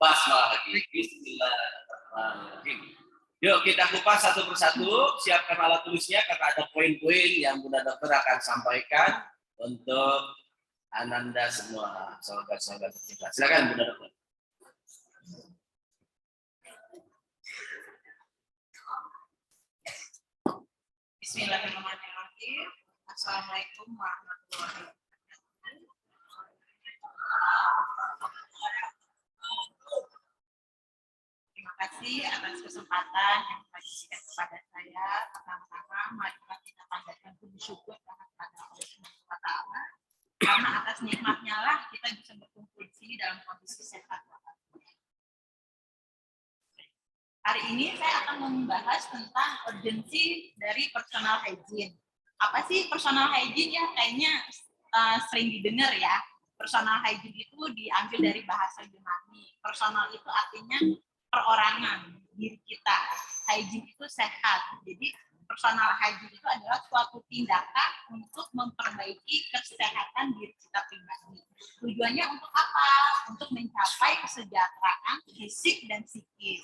basmalah lagi. Bismillahirrahmanirrahim. Yuk kita kupas satu persatu, siapkan alat tulisnya karena ada poin-poin yang Bunda Dokter akan sampaikan untuk Ananda semua, sahabat-sahabat kita. Silakan Bunda Dokter. Bismillahirrahmanirrahim. Assalamualaikum warahmatullahi wabarakatuh. Terima kasih atas kesempatan yang diberikan kepada saya. Pertama-tama, marilah kita panjatkan puji syukur kepada Allah Subhanahu wa Ta'ala. Karena atas nikmatnya lah kita bisa berkumpul di sini dalam kondisi sehat. Hari ini saya akan membahas tentang urgensi dari personal hygiene. Apa sih personal hygiene ya? Kayaknya sering didengar ya. Personal hygiene itu diambil dari bahasa Yunani. Personal itu artinya perorangan, diri kita. Hygiene itu sehat. Jadi personal hygiene itu adalah suatu tindakan untuk memperbaiki kesehatan diri kita pribadi. Tujuannya untuk apa? Untuk mencapai kesejahteraan fisik dan psikis.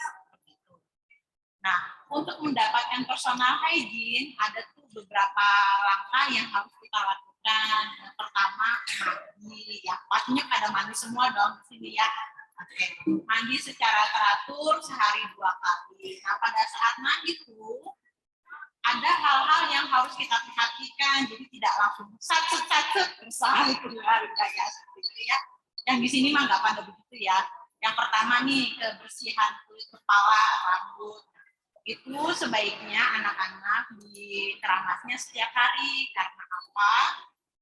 Nah, untuk mendapatkan personal hygiene, ada tuh beberapa langkah yang harus kita lakukan. Yang pertama, mandi. Ya, pastinya pada mandi semua dong di sini ya. Oke. Mandi secara teratur sehari 2 kali. Nah, pada saat mandi tuh, ada hal-hal yang harus kita perhatikan. Jadi tidak langsung sat-sat bersahari keluar ya, seperti itu ya. Yang di sini mah nggak pada begitu ya. Yang pertama nih, kebersihan kulit kepala, rambut. Itu sebaiknya anak-anak dikeramasnya setiap hari. Karena apa?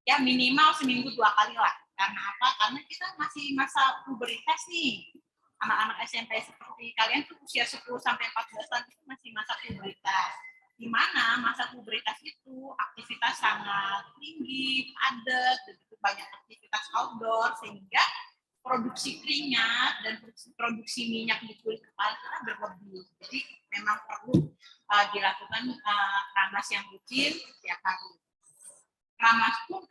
Ya minimal seminggu 2 kali lah. Karena apa? Karena kita masih masa pubertas nih. Anak-anak SMP seperti kalian tuh usia 10 sampai 14 tahun itu masih masa pubertas. Di mana masa pubertas itu aktivitas sangat tinggi, padat, begitu banyak aktivitas outdoor sehingga produksi keringat dan produksi minyak di kulit kepala kita berlebih. Jadi memang perlu dilakukan keramas yang rutin setiap hari. Keramas pun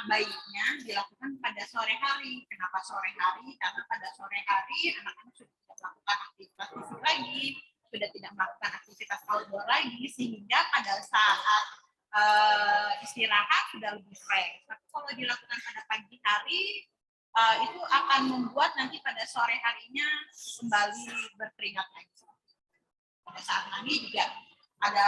baiknya dilakukan pada sore hari. Kenapa sore hari? Karena pada sore hari anak-anak sudah tidak melakukan aktivitas fisik lagi, sudah tidak melakukan aktivitas outdoor lagi, sehingga pada saat istirahat sudah lebih fresh. Tapi kalau dilakukan pada pagi hari, itu akan membuat nanti pada sore harinya kembali berkeringat lagi. Pada saat mandi juga ada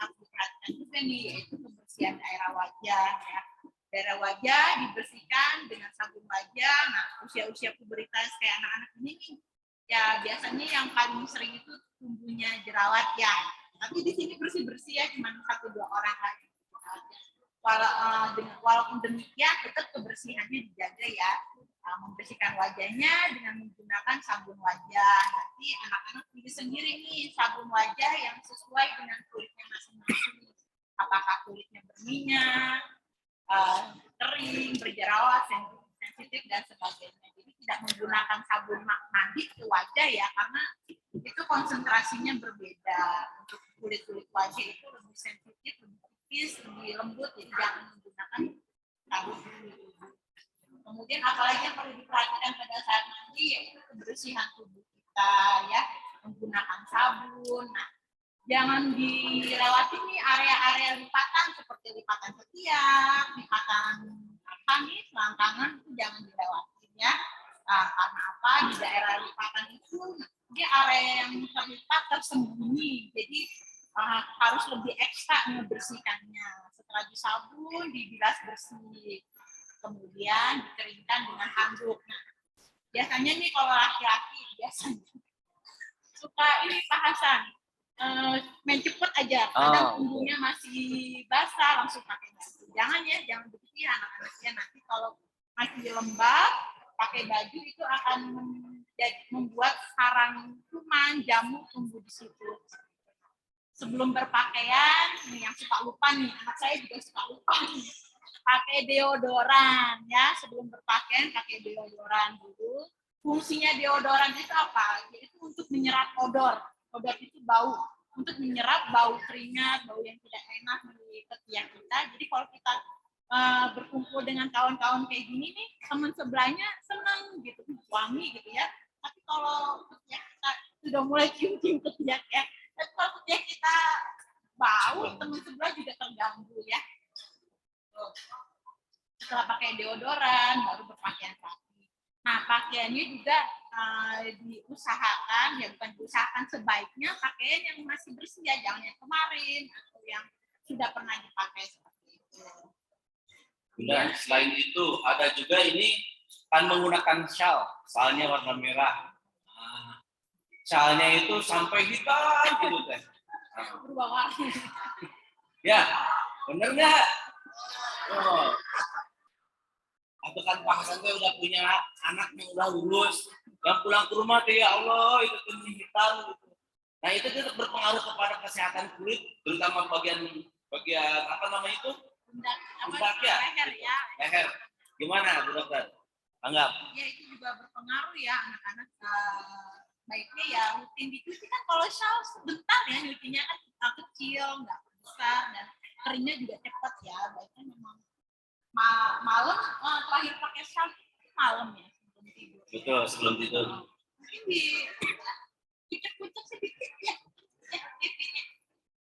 aku perhatikan juga nih, yaitu kebersihan daerah wajah. Ya. Daerah wajah dibersihkan dengan sabun wajah. Nah, usia-usia pubertas kayak anak-anak ini nih, ya biasanya yang paling sering itu tumbuhnya jerawat ya. Tapi di sini bersih-bersih ya, cuma 1-2 orang lagi. Walaupun demikian tetap kebersihannya dijaga ya, membersihkan wajahnya dengan menggunakan sabun wajah. Nanti anak-anak pilih sendiri nih sabun wajah yang sesuai dengan kulitnya masing-masing. Apakah kulitnya berminyak, kering, berjerawat, sensitif dan sebagainya. Jadi tidak menggunakan sabun mandi ke wajah ya, karena itu konsentrasinya berbeda. Untuk kulit-kulit wajah itu lebih sensitif, lebih lembut, jadi jangan menggunakan sabun. Kemudian apalagi yang perlu diperhatikan pada saat mandi yaitu kebersihan tubuh kita ya, menggunakan sabun. Nah, jangan dilewati nih area-area lipatan seperti lipatan ketiak, lipatan apa nih, selangkangan itu jangan dilewati ya. Karena apa? Di daerah lipatan itu dia area yang terlipat tersembunyi, jadi harus lebih ekstra membersihkannya. Setelah disabun, dibilas bersih, kemudian dikeringkan dengan handuk. Nah, biasanya nih kalau laki-laki biasanya suka ini Pak Hasan, main cepet aja, kadang punggungnya masih basah langsung pakai baju. Jangan ya, jangan begitu ya anak-anaknya. Nanti kalau masih lembab, pakai baju itu akan membuat sarang kuman, jamur tumbuh di situ. Sebelum berpakaian, nih yang suka lupa nih, anak saya juga suka lupa nih, pakai deodoran ya. Sebelum berpakaian pakai deodoran dulu. Fungsinya deodoran itu apa? Yaitu untuk menyerap odor. Odor itu bau. Untuk menyerap bau keringat, bau yang tidak enak di ketiak kita. Jadi kalau kita berkumpul dengan kawan-kawan kayak gini nih, teman sebelahnya seneng gitu, wangi gitu ya. Tapi kalau ketiak kita sudah mulai cium-cium ketiak ya, tapi kalau ketiak kita bau, teman sebelah juga terganggu ya. Tuh. Setelah pakai deodoran, baru berpakaian rapi. Nah, pakaiannya juga diusahakan, ya bukan diusahakan, sebaiknya pakaian yang masih bersih ya, jangan yang kemarin atau yang sudah pernah dipakai seperti itu. Bunda, selain itu ada juga ini kan menggunakan shalnya warna merah. Nah, shalnya itu sampai hitam gitu teh. Berubah warna. Ya, bener nggak? Oh. Atau kan Pak Hasan tuh udah punya anak yang udah lulus, yang pulang ke rumah tuh ya Allah itu kuning hitam gitu. Nah itu tuh berpengaruh kepada kesehatan kulit, terutama bagian apa namanya itu? Pundak ya? Leher ya. Leher. Gimana Bu Dokter? Anggap. Ya itu juga berpengaruh ya anak-anak. Baiknya ya rutin dicuci kan, kalau shawl sebentar ya nyucinya kan kecil, nggak besar, dan keringnya juga cepat ya. Baiknya memang malam terakhir pakai shawl malam ya sebelum tidur. Betul, sebelum tidur. Mungkin dikucek-kucek sedikit ya.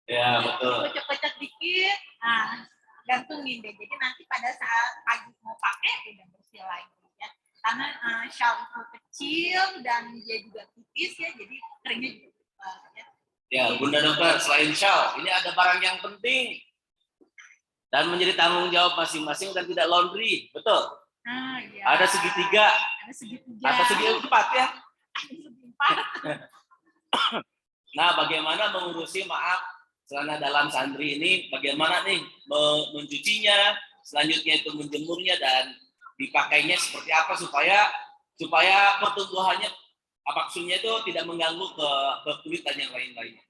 Ya betul. Kucek-kucek dikit. Nah, gantungin deh. Jadi nanti pada saat pagi mau pakai udah bersih lagi ya. Karena shawl itu kecil dan dia juga tipis ya, jadi keringnya juga cepat ya. Ya, Bunda Dokter, selain shawl, ini ada barang yang penting dan menjadi tanggung jawab masing-masing dan tidak laundry, betul? Ya. Ada segitiga. Ada segitiga. Atau segi empat ya? Segi empat. Nah, bagaimana mengurusi celana dalam santri ini? Bagaimana nih mencucinya? Selanjutnya itu menjemurnya dan dipakainya seperti apa supaya pertumbuhannya maksudnya itu tidak mengganggu ke kulit dan yang lain-lainnya.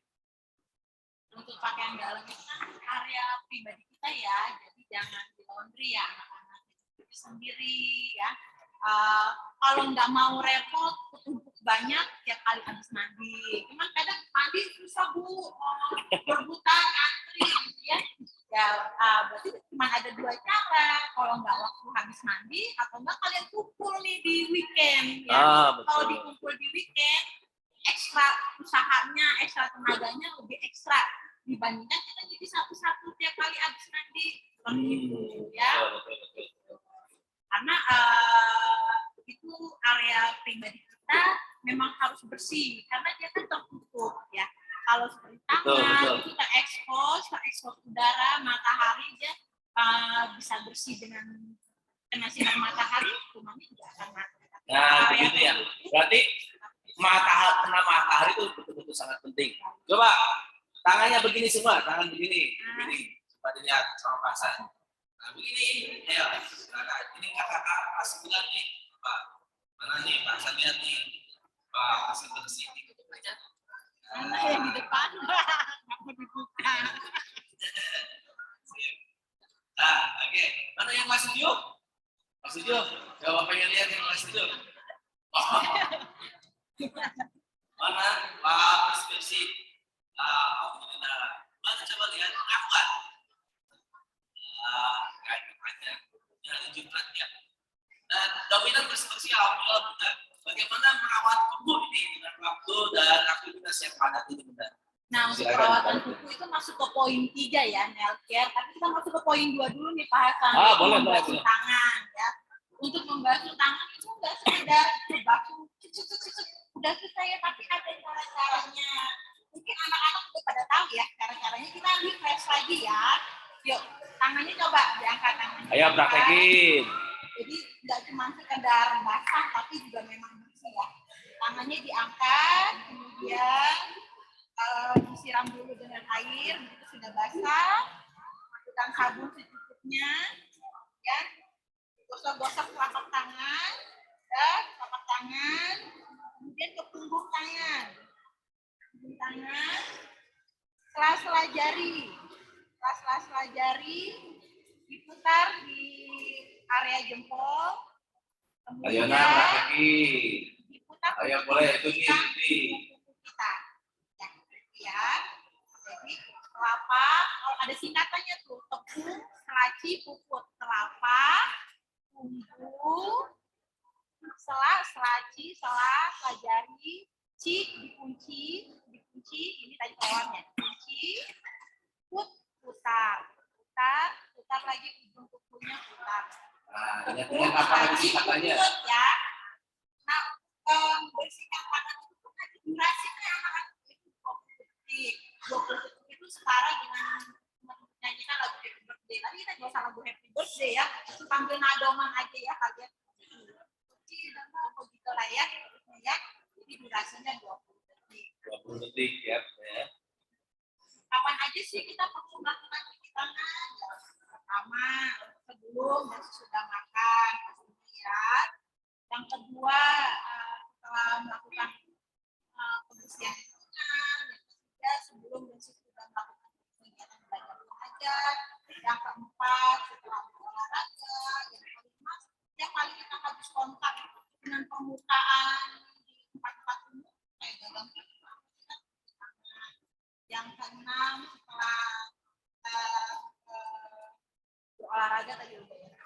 Untuk pakaian dalam itu kan area pribadi kita ya, jadi jangan di laundry ya, anak-anak itu sendiri ya. Kalau nggak mau repot, ketumpuk banyak tiap kali habis mandi. Cuman kadang mandi susah Bu, berbutan antri gitu ya. Ya berarti cuma ada dua cara. Kalau nggak waktu habis mandi, atau nggak kalian kumpul nih di weekend ya. Kalau dikumpul di weekend, ekstra usahanya, ekstra tenaganya lebih ekstra dibandingkan kita jadi satu-satu tiap kali habis mandi seperti itu ya. Karena itu area pribadi kita memang harus bersih karena dia kan tertutup ya. Kalau seperti tangan itu terekspos udara, matahari, dia bisa bersih dengan kena sinar matahari, kumannya juga akan mati. Nah begitu ya. Berarti kena matahari itu betul-betul sangat penting. Coba tangannya begini semua, tangan begini. Coba dilihat sama Pak Hasan. Nah begini, ya. Ini kakak Hasan bilang nih, Pak. Mana nih Pak Hasan lihat nih, Pak Hasan bersih nih. Mana yang di depan, nggak mau dibuka. Nah, oke. Mana yang masih yuk? Masih yuk. Coba pengen lihat yang masih yuk. Mana Pak Preskripsi? Mana coba lihat aku kan? Kayak aja. Jangan Jumat ya. Dan dominan preskripsi alhamdulillah Bunda. Bagaimana merawat tubuh ini dengan waktu dan aktivitas yang padat ini Bunda? Nah, untuk perawatan kuku itu masuk ke poin 3 ya, nail care. Tapi kita masuk ke poin 2 dulu nih Pak Hasan. Boleh. Tangan ya. Untuk membasuh tangan itu nggak sekedar membasuh udah selesai ya, tapi ada cara-caranya. Mungkin anak-anak udah pada tahu ya cara-caranya. Kita refresh lagi ya. Yuk, tangannya coba diangkat tangannya. Ayo praktekin. Jadi nggak cuma sekedar basah, tapi juga memang bersih ya. Tangannya diangkat, kemudian disiram dulu dengan air, begitu sudah basah, masukkan sabun secukupnya, ya. Gosok-gosok telapak tangan, dan telapak tangan, kemudian ke punggung tangan, sela-sela jari, diputar di area jempol, kemudian diputar. Ayo boleh itu kita. Ya, jadi telapak, kalau ada singkatannya tuh tepung, selaci, puput, kelapa, bumbu, selaci, selajari, dikunci, ini tadi kolomnya, dikunci, putar lagi ujung kukunya putar. Nah, ingat apa sih katanya? Ya. Nah, bersihkan tangan itu kan durasinya itu 20 detik. 20 detik itu setara dengan menyanyikan lagu Happy Birthday. Tadi kita nggak usah lagu Happy Birthday ya, sambil nadoman aja ya kalian. Begitu lah ya, jadi durasinya 20 detik. 20 detik ya. Kapan aja sih kita perlu melakukan cuci tangan? Pertama, sebelum dan sesudah makan, pastinya ya. Yang kedua, setelah melakukan kebersihan lingkungan. Yang ketiga, sebelum dan sesudah melakukan kegiatan belajar mengajar. Yang keempat, setelah berolahraga. Yang kelima, setiap kali kita habis kontak dengan permukaan di tempat-tempat umum kayak gagang yang keenam setelah berolahraga tadi udah ya.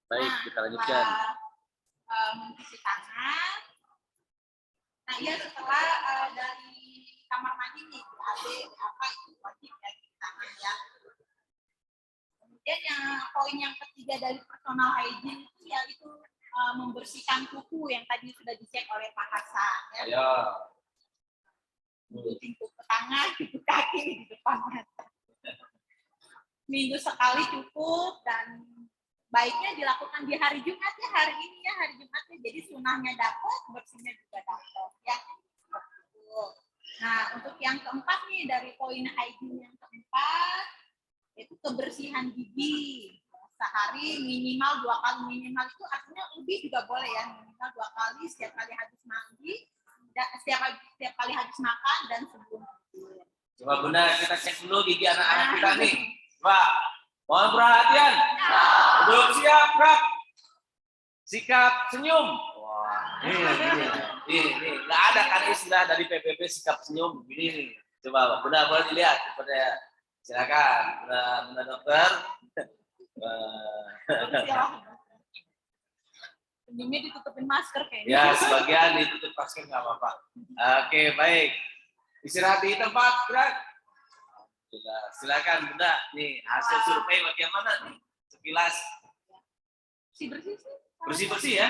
Baik, kita lanjutkan. Mencuci tangan. Nah ya setelah dari kamar mandi nih, BAB, apa itu wajib ya cuci tangan ya. Kemudian yang poin yang ketiga dari personal hygiene itu yaitu membersihkan kuku yang tadi sudah dicek oleh Pak Hasan ya. Ayo. Cuci kuku tangan, cuci kaki di depan mata. Minggu sekali cukup dan baiknya dilakukan di hari Jumat ya, hari ini ya, hari Jumatnya. Jadi sunahnya dapat, bersihnya juga dapat ya. Nah, untuk yang keempat nih dari poin hygiene yang keempat itu kebersihan gigi. Sehari minimal 2 kali, minimal itu artinya lebih juga boleh ya, minimal 2 kali setiap kali habis mandi, setiap kali habis makan dan sebelum tidur. Coba Bunda kita cek dulu gigi anak-anak kita nih. Pak, mohon perhatian. Duduk siap, gerak. Sikap senyum. Wah, ini nggak ada kan istilah dari PBB sikap senyum begini nih. Coba Bunda boleh dilihat seperti silakan, Bunda dokter. Senyumnya ditutupin masker kayaknya. Ya, sebagian ditutup masker nggak apa-apa. Oke, baik. Istirahat di tempat, gerak. Silakan Bunda. Nih hasil survei bagaimana nih? Sekilas. Bersih-bersih ya.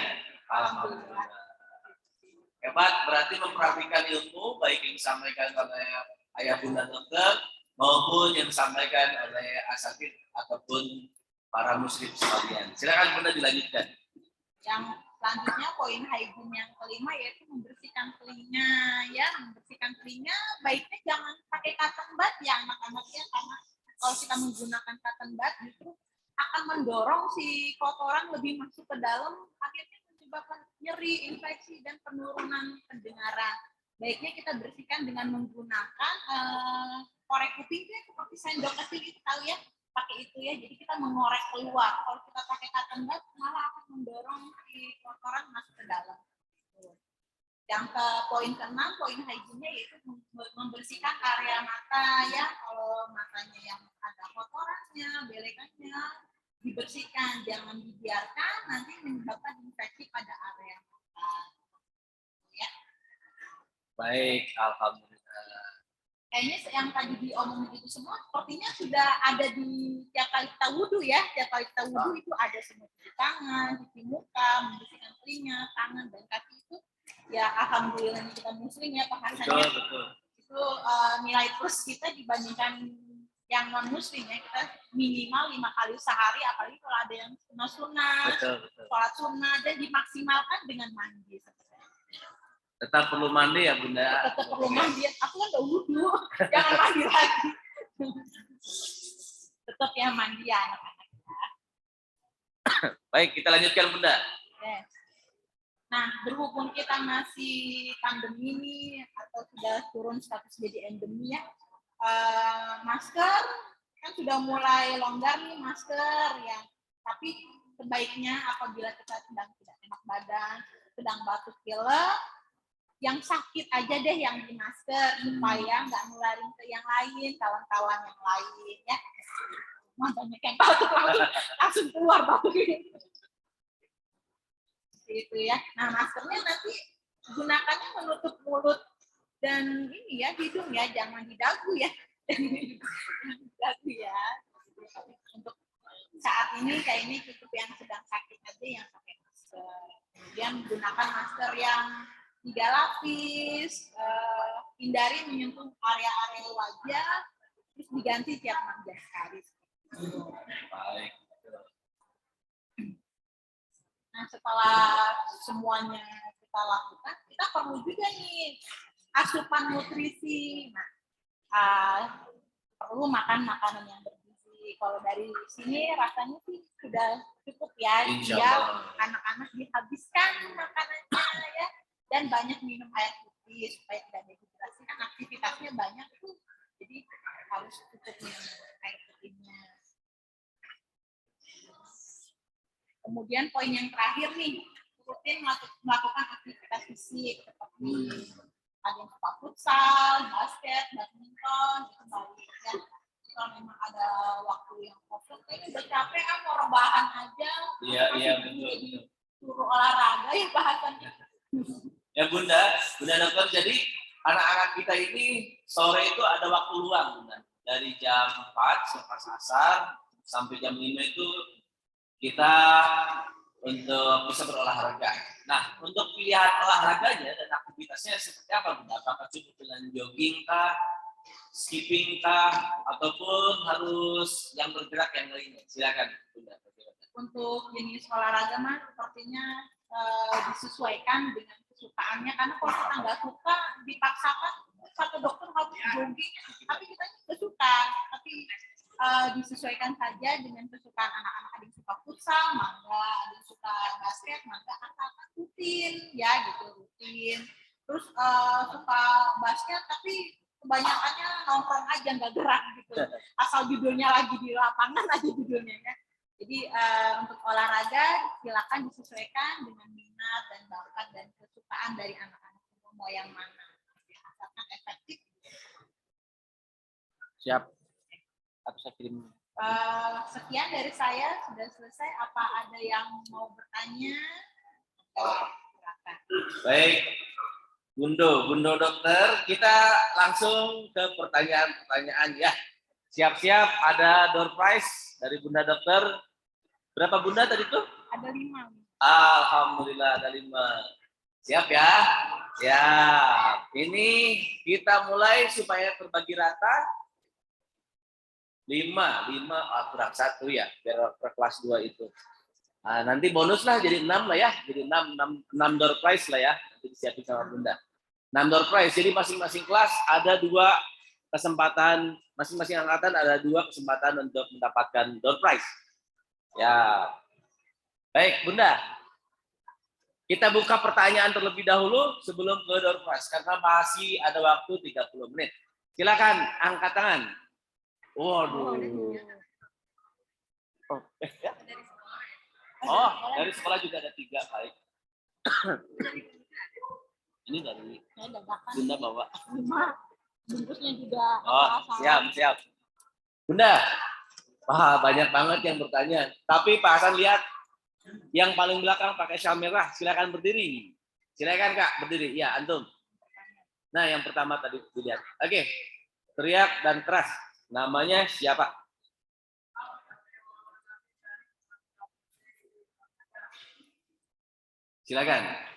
Alhamdulillah. Hebat, berarti memperhatikan ilmu baik yang disampaikan oleh ayah bunda dokter maupun yang disampaikan oleh asatid ataupun para muslim sekalian. Silakan Bunda dilanjutkan. Yang selanjutnya poin hygiene yang kelima yaitu membersihkan telinga ya, membersihkan telinga baiknya jangan pakai cotton bud ya anak-anak ya, karena kalau kita menggunakan cotton bud justru akan mendorong si kotoran lebih masuk ke dalam, akhirnya menyebabkan nyeri, infeksi dan penurunan pendengaran. Baiknya kita bersihkan dengan menggunakan korek kuping itu seperti sendok kecil itu tahu ya, pakai itu ya, jadi kita mengorek keluar. Kalau kita pakai cotton bud malah akan mendorong si kotoran masuk ke dalam. Yang ke poin ke-6, poin hygiene-nya yaitu membersihkan area mata ya. Kalau matanya yang ada kotorannya, belekannya dibersihkan, jangan dibiarkan nanti menyebabkan infeksi pada area mata. Ya. Baik, alhamdulillah. Kayaknya yang tadi diomongin itu semua sepertinya sudah ada di tiap kali kita wudhu ya. Tiap kali kita wudhu itu ada semua cuci tangan, cuci muka, membersihkan telinga, tangan, dan kaki itu. Ya alhamdulillah kita muslim ya Pak Hasan. Betul. Itu nilai plus kita dibandingkan yang non muslim ya, kita minimal 5 kali sehari, apalagi kalau ada yang sunah, sholat sunnah, dan dimaksimalkan dengan mandi. Tetap perlu mandi ya Bunda. Tetap perlu mandi. Aku kan udah wudhu, jangan mandi lagi. Tetap ya mandi ya anak-anak. Baik, kita lanjutkan Bunda. Yes. Nah, berhubung kita masih pandemi ini atau sudah turun status jadi endemi ya, masker kan sudah mulai longgar nih masker ya. Tapi sebaiknya apabila kita sedang tidak enak badan, sedang batuk pilek, yang sakit aja deh yang di masker supaya nggak nularin ke yang lain, kawan-kawan yang lain ya. banyak yang batuk langsung keluar batuk. Itu ya. Nah, maskernya nanti gunakannya menutup mulut dan ini ya hidung ya, jangan di dagu ya. Dagu ya. Untuk saat ini kayaknya cukup yang sedang sakit aja yang pakai masker. Kemudian gunakan masker yang 3 lapis, hindari menyentuh area-area wajah, terus diganti tiap 6 jam sekali. Baik. Nah, setelah semuanya kita lakukan, kita perlu juga nih asupan nutrisi. Nah, perlu makan makanan yang bergizi. Kalau dari sini rasanya sih sudah cukup ya. Dia anak-anak dihabiskan makanannya ya, dan banyak minum air putih supaya tidak dehidrasi. Kan aktivitasnya banyak tuh, jadi harus cukup minum air putihnya. Kemudian poin yang terakhir nih, rutin melakukan aktivitas fisik seperti ada yang suka futsal, basket, badminton, itu baik ya. Kalau memang ada waktu yang kosong, kayaknya udah capek mau rebahan aja. Iya betul. Suruh olahraga ya bahasannya. Ya Bunda dokter, jadi anak-anak kita ini sore itu ada waktu luang Bunda. Dari jam 4 selepas asar sampai jam 5 itu kita untuk bisa berolahraga. Nah, untuk pilihan olahraganya dan aktivitasnya seperti apa Bunda? Apakah cukup dengan jogging kah, skipping kah, ataupun harus yang bergerak yang lainnya? Silakan Bunda. Untuk jenis olahraga mah sepertinya disesuaikan dengan kesukaannya, karena kalau kita nggak suka dipaksakan kata dokter harus jogging, tapi kita nggak suka, tapi disesuaikan saja dengan kesukaan anak-anak. Ada yang suka futsal, mangga, ada yang suka basket, mangga, anak-anak rutin ya gitu, rutin. Terus suka basket tapi kebanyakannya nongkrong aja nggak gerak gitu, asal judulnya lagi di lapangan aja judulnya ya. Jadi untuk olahraga silakan disesuaikan dengan minat dan bakat dan kesukaan dari anak-anak, mau yang mana, asalkan efektif. Siap. Aku saya kirim. Sekian dari saya, sudah selesai. Apa ada yang mau bertanya? Silakan. Baik, Bundo dokter, kita langsung ke pertanyaan-pertanyaan ya. Siap-siap, ada door prize dari Bunda dokter. Berapa Bunda tadi tuh? Ada 5. Alhamdulillah ada 5. Siap ya? Siap. Ini kita mulai supaya terbagi rata. 5 kurang 1 ya, biar per kelas 2 itu. Nah, nanti bonus lah jadi 6 lah ya. Jadi 6 door prize lah ya. Nanti disiapin sama Bunda. 6 door prize. Jadi masing-masing kelas ada 2 kesempatan, masing-masing angkatan ada 2 kesempatan untuk mendapatkan door prize. Ya. Baik, Bunda. Kita buka pertanyaan terlebih dahulu sebelum ke door prize karena masih ada waktu 30 menit. Silakan angkat tangan. Waduh. Oh, dari sekolah juga ada 3, baik. Ini dari Bunda bawa. 5. Bungkusnya juga. Oh, siap. Bunda, wah banyak banget yang bertanya. Tapi Pak Hasan lihat yang paling belakang pakai syal merah. Silakan berdiri. Silakan Kak berdiri. Ya antum. Nah yang pertama tadi dilihat. Oke, teriak dan keras. Namanya siapa? Silakan.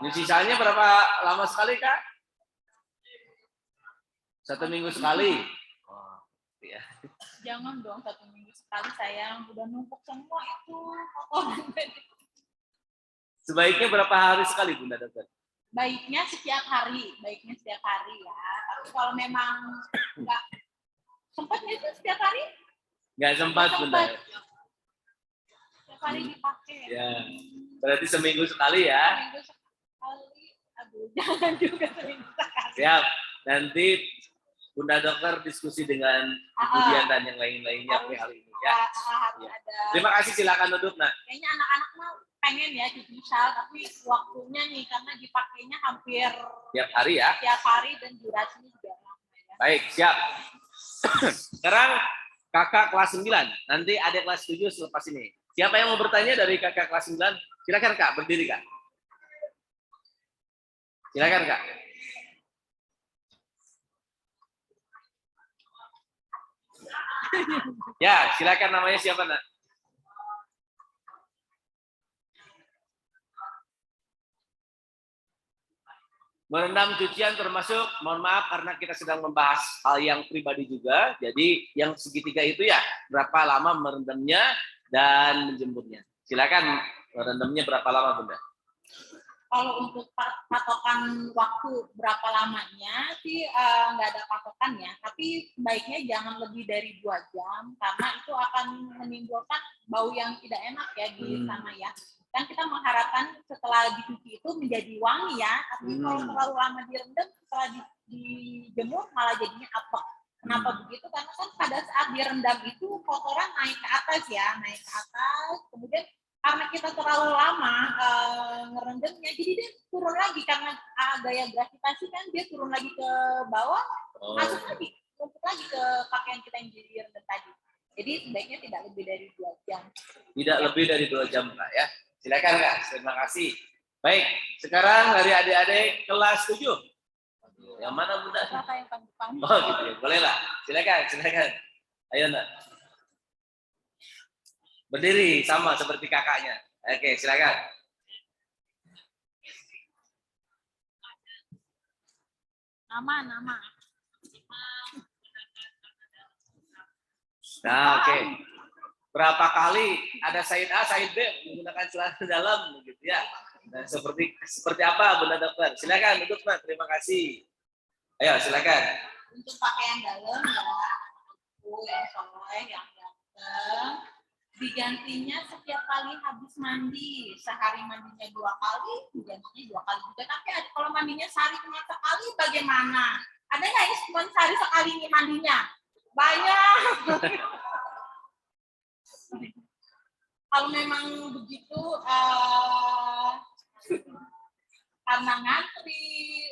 Nyucisalnya berapa lama sekali Kak? 1 minggu sekali. Oh, ya. Jangan dong 1 minggu sekali sayang, udah numpuk semua itu. Sebaiknya berapa hari sekali Bunda dokter? Baiknya setiap hari ya. Tapi kalau memang nggak sempat itu setiap hari? Nggak sempat Bunda. Setiap hari dipakai. Ya. Berarti seminggu sekali ya? Seminggu sekali. Aduh, jangan juga seminggu sekali. Siap. Nanti Bunda Dokter diskusi dengan Ibu Dian dan yang lain-lainnya hal ini ya. Harus Ya. ada. Terima kasih, silakan duduk nak. Kayaknya anak-anak mah pengen ya digital, tapi waktunya nih karena dipakainya hampir Tiap hari ya. tiap hari dan durasinya juga lama ya. Baik, siap. Sekarang kakak kelas 9, nanti adik kelas 7 selepas ini. Siapa yang mau bertanya dari kakak kelas 9? Silakan Kak, berdiri Kak. Silakan Kak. Ya, silakan, namanya siapa nak? Merendam cucian termasuk, mohon maaf karena kita sedang membahas hal yang pribadi juga. Jadi yang segitiga itu ya, berapa lama merendamnya dan menjemurnya. Silakan, merendamnya berapa lama Bunda? Kalau untuk patokan waktu berapa lamanya sih nggak ada patokannya, tapi sebaiknya jangan lebih dari 2 jam karena itu akan menimbulkan bau yang tidak enak ya di sana ya. Kan kita mengharapkan setelah dicuci itu menjadi wangi ya, tapi kalau terlalu lama direndam setelah dijemur malah jadinya apek. Kenapa begitu? Karena kan pada saat direndam itu kotoran naik ke atas ya, naik ke atas, kemudian karena kita terlalu lama ngerendamnya, jadi dia turun lagi karena gaya gravitasi kan dia turun lagi ke bawah, masuk lagi, masuk lagi ke pakaian kita yang direndam tadi. Jadi sebaiknya tidak lebih dari 2 jam. Tidak lebih dari 2 jam Kak ya. Silakan Kak, terima kasih. Baik, sekarang dari adik-adik kelas 7. Yang mana Bunda? Siapa yang depan? Oh gitu ya, boleh lah. Silakan. Ayo nak. Berdiri sama seperti kakaknya. Oke, silakan. Nama. Nah, oke. Berapa kali ada Said A, Said B menggunakan celana dalam begitu ya. Nah, seperti apa Bunda Dokter? Silakan duduk Nak. Terima kasih. Ayo, silakan. Untuk pakaian dalam ya, yang soleh, yang ganteng, digantinya setiap kali habis mandi. Sehari mandinya 2 kali, digantinya 2 kali juga. Tapi kalau mandinya sehari cuma sekali, bagaimana? Ada nggak yang cuma sehari sekali ini mandinya? Banyak. Kalau memang begitu, karena ngantri,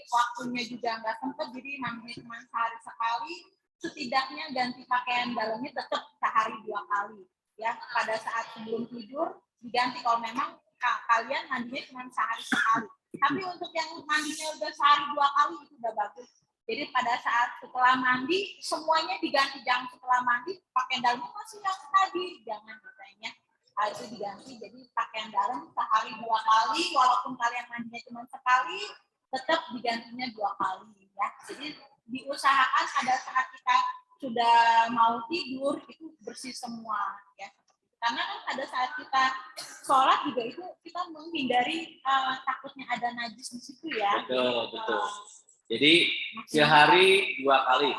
waktunya juga nggak sempat, jadi mandinya cuma sehari sekali, setidaknya ganti pakaian dalamnya tetap sehari 2 kali. Ya, pada saat sebelum tidur diganti kalau memang kalian mandinya cuma sehari sekali. Tapi untuk yang mandinya udah sehari 2 kali itu udah bagus. Jadi pada saat setelah mandi semuanya diganti, jangan setelah mandi pakaian dalamnya masih yang tadi, jangan katanya. Itu diganti, jadi pakaian dalam sehari 2 kali, walaupun kalian mandinya cuma sekali, tetap digantinya 2 kali ya. Jadi diusahakan pada saat kita sudah mau tidur itu bersih semua ya. Karena kan pada saat kita sholat juga itu kita menghindari takutnya ada najis di situ ya. Betul. Jadi sehari 2 kali.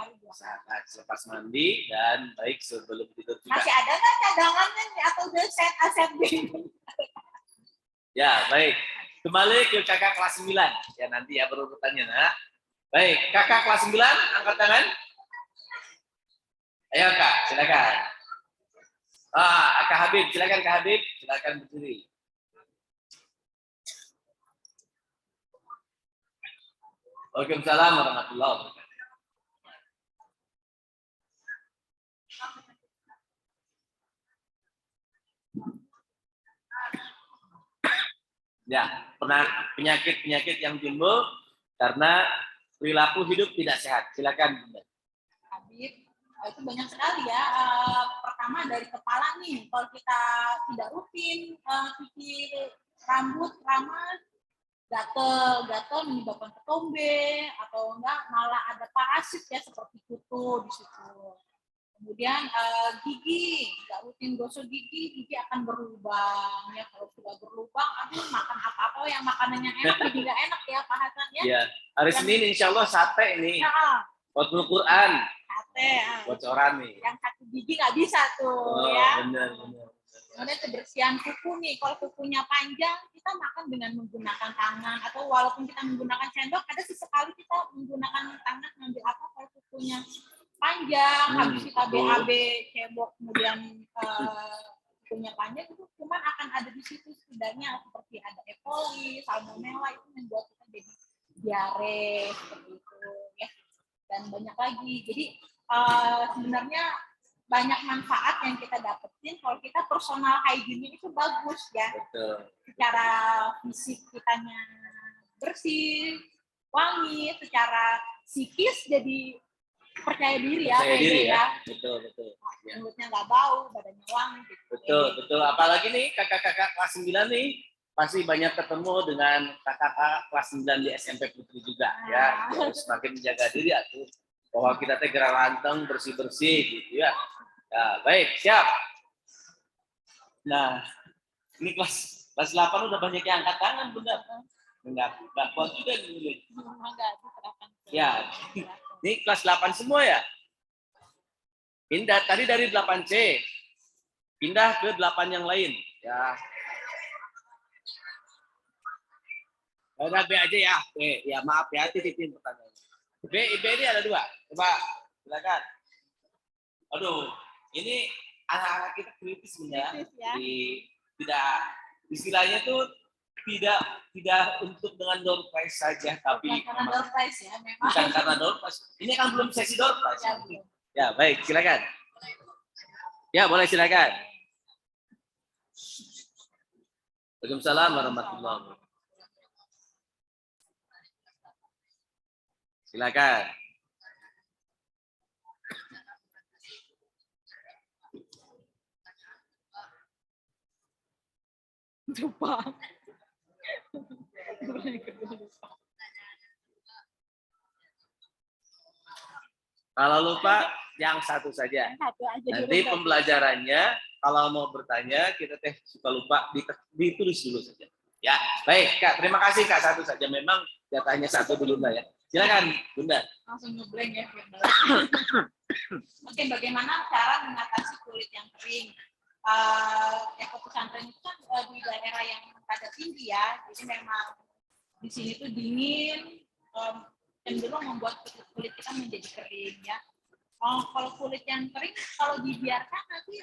Selepas mandi dan baik sebelum tidur juga. Masih ada nggak cadangannya nih atau udah set aset bingung? Ya, baik. Kembali ke kakak kelas 9. Ya nanti ya berurutannya nak. Baik, kakak kelas 9 angkat tangan. Ayo Kak, silakan. Kak Habib, silakan Kak Habib, silakan berdiri. Waalaikumsalam warahmatullahi wabarakatuh. Ya, penyakit yang timbul karena perilaku hidup tidak sehat. Silakan. Habib, itu banyak sekali ya. Pertama dari kepala nih, kalau kita tidak rutin cuci rambut, ramah, gatel menyebabkan ketombe atau enggak malah ada parasit ya seperti kutu di situ. Kemudian gigi, nggak rutin gosok gigi akan berlubang ya. Kalau sudah berlubang, makan apa-apa yang makanannya enak jadi nggak enak ya Pak Hasan ya. Ya, hari Senin insya Allah sate ini. Buat Quran. Sate. Bocoran nih. Yang satu gigi nggak bisa tuh ya. Benar. Kemudian kebersihan kuku nih, kalau kukunya panjang kita makan dengan menggunakan tangan atau walaupun kita menggunakan sendok, ada sesekali kita menggunakan tangan ngambil apa kalau kuku punya panjang, habis kita betul. BAB cebok kemudian punya panjang, itu cuman akan ada di situ setidaknya seperti ada E. coli, salmonella, itu membuat kita jadi diare seperti itu ya, dan banyak lagi. Jadi sebenarnya banyak manfaat yang kita dapetin kalau kita personal hygiene itu bagus ya. Betul. Secara fisik kitanya bersih, wangi, secara psikis jadi percaya diri ya, Percaya diri pede ya. Betul, betul. Ya. mulutnya nggak bau, badannya wangi. Gitu. Betul, betul. Apalagi nih kakak-kakak kelas 9 nih pasti banyak ketemu dengan kakak-kakak kelas 9 di SMP Putri juga ya. Harus semakin menjaga diri atuh. Bahwa kita teh gerah lanteng, bersih-bersih gitu ya. Ya, baik, siap. Nah, ini kelas 8 udah banyak yang angkat tangan, Bunda. Enggak kuat juga nih. Enggak diserahkan. Ya. Ini kelas 8 semua ya? Pindah tadi dari 8C. Pindah ke 8 yang lain, ya. Udah B aja ya. B, ya maaf ya, titipin pertanyaan. B ini ada 2. Coba silakan. Aduh, ini anak-anak kita kritis ya. Tidak istilahnya tuh tidak untuk dengan door prize saja, tapi bukan karena door prize ya, memang. Bukan karena door prize. Ini kan belum sesi door prize. Ya, baik, silakan. Ya, boleh silakan. Waalaikumsalam warahmatullahi wabarakatuh. Silakan. Lupa. Kalau lupa, yang satu saja. Nanti pembelajarannya, kalau mau bertanya, kita suka lupa, ditulis dulu saja. Ya, baik Kak. Terima kasih Kak, satu saja. Memang jatahnya satu dulu lah ya. Silakan, Bunda. Langsung ngeblank ya. Oke, bagaimana cara mengatasi kulit yang kering? Eko Pesantren itu kan di daerah yang rada tinggi ya, jadi memang di sini tuh dingin, cenderung membuat kulit kita menjadi kering ya. Kalau kulit yang kering, kalau dibiarkan nanti